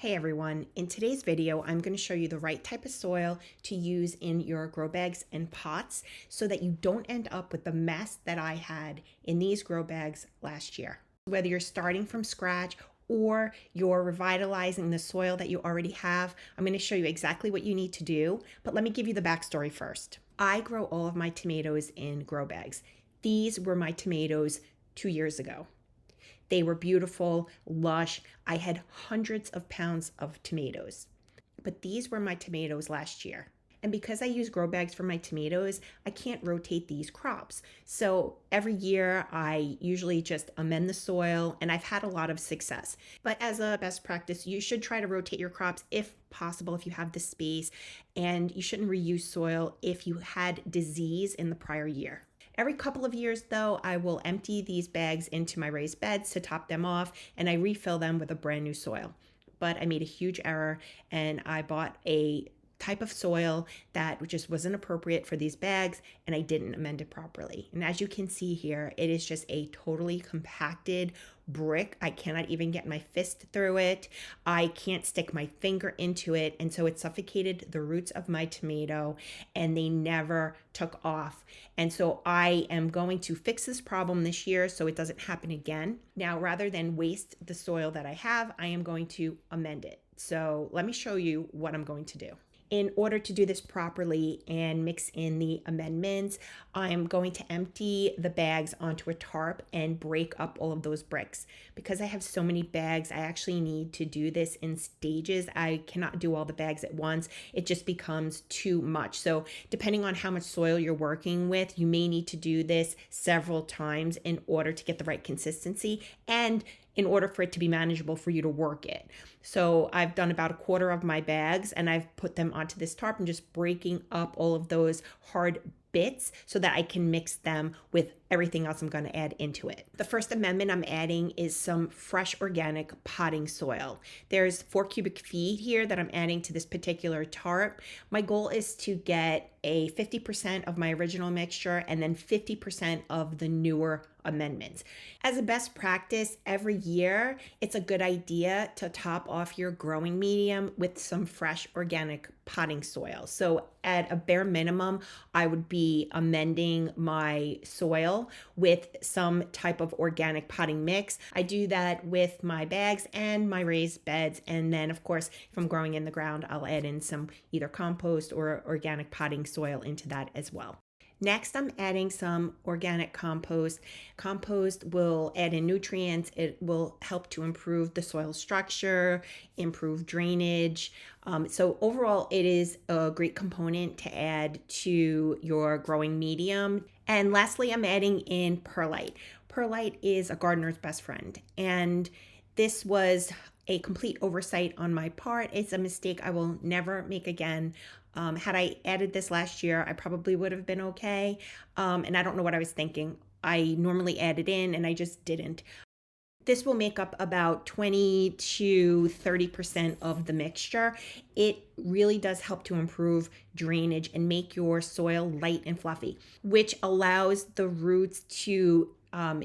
Hey everyone, in today's video, I'm going to show you the right type of soil to use in your grow bags and pots so that you don't end up with the mess that I had in these grow bags last year. Whether you're starting from scratch or you're revitalizing the soil that you already have, I'm going to show you exactly what you need to do, but let me give you the backstory first. I grow all of my tomatoes in grow bags. These were my tomatoes 2 years ago. They were beautiful, lush. I had hundreds of pounds of tomatoes. But these were my tomatoes last year. And because I use grow bags for my tomatoes, I can't rotate these crops. So every year I usually just amend the soil, and I've had a lot of success. But as a best practice, you should try to rotate your crops if possible, if you have the space, and you shouldn't reuse soil if you had disease in the prior year. Every couple of years, though, I will empty these bags into my raised beds to top them off, and I refill them with a brand new soil. But I made a huge error, and I bought a type of soil that just wasn't appropriate for these bags, and I didn't amend it properly. And as you can see here, it is just a totally compacted brick. I cannot even get my fist through it. I can't stick my finger into it, and so it suffocated the roots of my tomato, and they never took off. And so I am going to fix this problem this year so it doesn't happen again. Now, rather than waste the soil that I have, I am going to amend it. So let me show you what I'm going to do. In order to do this properly and mix in the amendments, I'm going to empty the bags onto a tarp and break up all of those bricks. Because I have so many bags, I actually need to do this in stages. I cannot do all the bags at once. It just becomes too much. So depending on how much soil you're working with, you may need to do this several times in order to get the right consistency and in order for it to be manageable for you to work it. So I've done about a quarter of my bags, and I've put them onto this tarp and just breaking up all of those hard bits so that I can mix them with everything else I'm going to add into it. The first amendment I'm adding is some fresh organic potting soil. There's 4 cubic feet here that I'm adding to this particular tarp. My goal is to get a 50% of my original mixture and then 50% of the newer amendments. As a best practice, every year it's a good idea to top off your growing medium with some fresh organic potting soil. So at a bare minimum, I would be amending my soil with some type of organic potting mix. I do that with my bags and my raised beds. And then of course, if I'm growing in the ground, I'll add in some either compost or organic potting soil into that as well. Next, I'm adding some organic compost. Compost will add in nutrients. It will help to improve the soil structure, improve drainage. So overall, it is a great component to add to your growing medium. And lastly, I'm adding in perlite. Perlite is a gardener's best friend, and this was a complete oversight on my part. It's a mistake I will never make again. Had I added this last year, I probably would have been okay. And I don't know what I was thinking. I normally add it in and I just didn't. This will make up about 20 to 30% of the mixture. It really does help to improve drainage and make your soil light and fluffy, which allows the roots to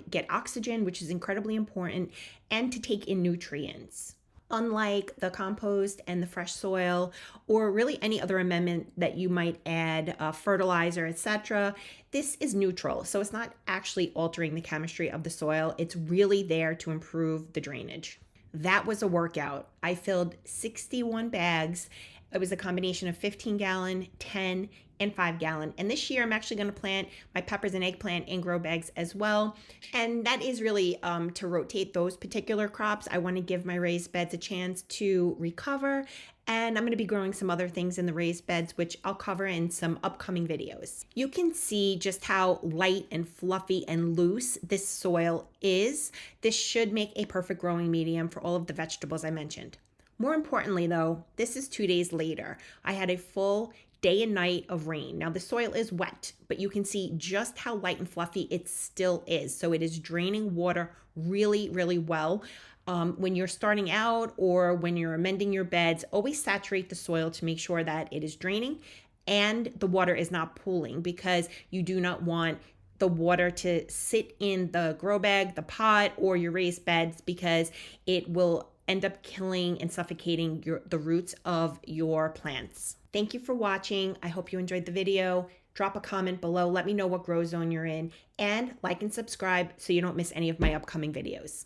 get oxygen, which is incredibly important, and to take in nutrients. Unlike the compost and the fresh soil, or really any other amendment that you might add, fertilizer, etc., this is neutral. So it's not actually altering the chemistry of the soil. It's really there to improve the drainage. That was a workout. I filled 61 bags. It was a combination of 15-gallon, 10, and 5-gallon. And this year I'm actually going to plant my peppers and eggplant in grow bags as well. And that is really to rotate those particular crops. I want to give my raised beds a chance to recover. And I'm going to be growing some other things in the raised beds, which I'll cover in some upcoming videos. You can see just how light and fluffy and loose this soil is. This should make a perfect growing medium for all of the vegetables I mentioned. More importantly, though, this is 2 days later. I had a full day and night of rain. Now the soil is wet, but you can see just how light and fluffy it still is. So it is draining water really, really well. When you're starting out or when you're amending your beds, always saturate the soil to make sure that it is draining and the water is not pooling, because you do not want the water to sit in the grow bag, the pot, or your raised beds, because it will end up killing and suffocating the roots of your plants. Thank you for watching. I hope you enjoyed the video. Drop a comment below. Let me know what grow zone you're in, and like and subscribe so you don't miss any of my upcoming videos.